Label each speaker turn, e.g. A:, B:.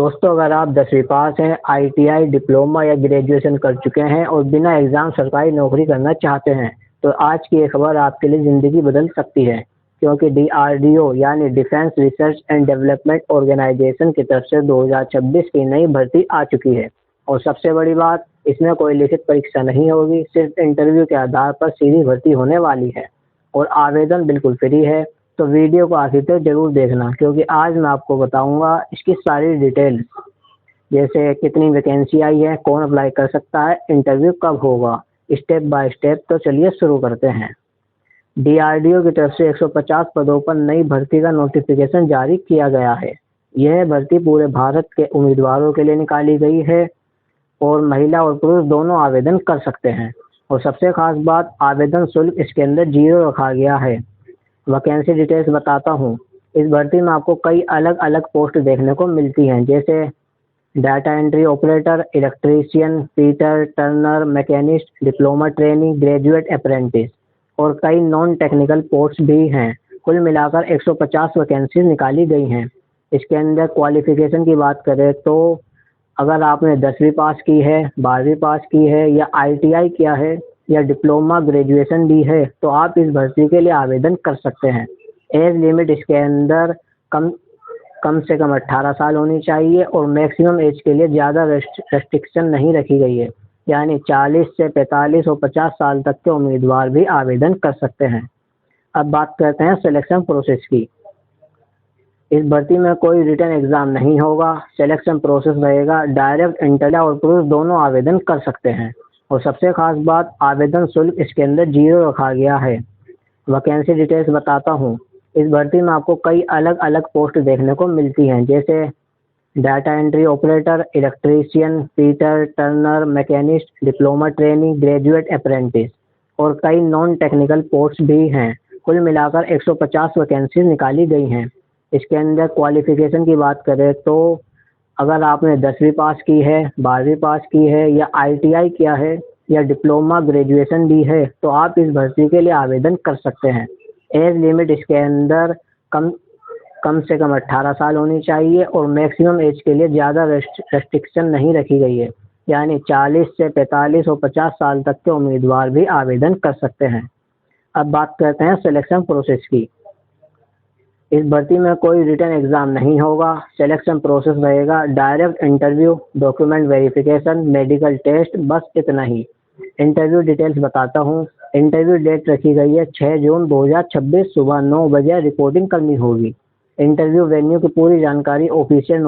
A: दोस्तों, अगर आप 10वीं पास हैं, आईटीआई, डिप्लोमा या ग्रेजुएशन कर चुके हैं और बिना एग्ज़ाम सरकारी नौकरी करना चाहते हैं, तो आज की ये खबर आपके लिए ज़िंदगी बदल सकती है। क्योंकि डीआरडीओ यानी defence research and development organisation की तरफ से 2026 की नई भर्ती आ चुकी है। और सबसे बड़ी बात, इसमें कोई लिखित परीक्षा नहीं होगी, सिर्फ इंटरव्यू के आधार पर सीधी भर्ती होने वाली है। और आवेदन बिल्कुल फ्री है। तो वीडियो को आखिर तक जरूर देखना, क्योंकि आज मैं आपको बताऊंगा इसकी सारी डिटेल्स, जैसे कितनी वैकेंसी आई है, कौन अप्लाई कर सकता है, इंटरव्यू कब होगा, स्टेप बाय स्टेप। तो चलिए शुरू करते हैं। डीआरडीओ की तरफ से 150 पदों पर नई भर्ती का नोटिफिकेशन जारी किया गया है। यह भर्ती पूरे भारत के उम्मीदवारों के लिए निकाली गई है और महिला और पुरुष दोनों आवेदन कर सकते हैं। और सबसे खास बात, आवेदन शुल्क इसके अंदर 0 रखा गया है। वैकेंसी डिटेल्स बताता हूँ। इस भर्ती में आपको कई अलग अलग पोस्ट देखने को मिलती हैं, जैसे data entry operator, electrician, fitter, Turner, machinist, diploma training, graduate apprentice और कई नॉन टेक्निकल पोस्ट भी हैं। कुल मिलाकर 150 वैकेंसीज निकाली गई हैं। इसके अंदर क्वालिफिकेशन की बात करें तो अगर आपने 10वीं पास की है, 12वीं पास की है या आईटीआई किया है या डिप्लोमा ग्रेजुएशन भी है, तो आप इस भर्ती के लिए आवेदन कर सकते हैं। एज लिमिट इसके अंदर कम कम से कम 18 साल होनी चाहिए और मैक्सिमम एज के लिए ज़्यादा रेस्ट्रिक्शन नहीं रखी गई है, यानी 40 से 45 और 50 साल तक के उम्मीदवार भी आवेदन कर सकते हैं। अब बात करते हैं सिलेक्शन प्रोसेस की। इस भर्ती में कोई रिटन एग्ज़ाम नहीं होगा। सिलेक्शन प्रोसेस रहेगा डायरेक्ट इंटरव्यू और पुरुष दोनों आवेदन कर सकते हैं। और सबसे खास बात, आवेदन शुल्क इसके अंदर 0 रखा गया है। वैकेंसी डिटेल्स बताता हूँ। इस भर्ती में आपको कई अलग अलग पोस्ट देखने को मिलती हैं, जैसे data entry operator, electrician, fitter, Turner, machinist, diploma training, graduate apprentice और कई नॉन टेक्निकल पोस्ट भी हैं। कुल मिलाकर 150 वैकेंसीज निकाली गई हैं। इसके अंदर क्वालिफिकेशन की बात करें तो अगर आपने 10वीं पास की है, 12वीं पास की है या आईटीआई किया है या डिप्लोमा ग्रेजुएशन भी है, तो आप इस भर्ती के लिए आवेदन कर सकते हैं। एज लिमिट इसके अंदर कम से कम 18 साल होनी चाहिए और मैक्सिमम एज के लिए ज़्यादा रेस्ट्रिक्शन नहीं रखी गई है, यानी 40 से 45 और 50 साल तक के उम्मीदवार भी आवेदन कर सकते हैं। अब बात करते हैं सिलेक्शन प्रोसेस की। इस भर्ती में कोई रिटन एग्ज़ाम नहीं होगा। सिलेक्शन प्रोसेस रहेगा direct interview, document verification, medical test, बस इतना ही। इंटरव्यू डिटेल्स बताता हूँ। इंटरव्यू डेट रखी गई है 6 जून 2026 सुबह 9 बजे रिपोर्टिंग करनी होगी। इंटरव्यू वेन्यू की पूरी जानकारी ऑफिशियल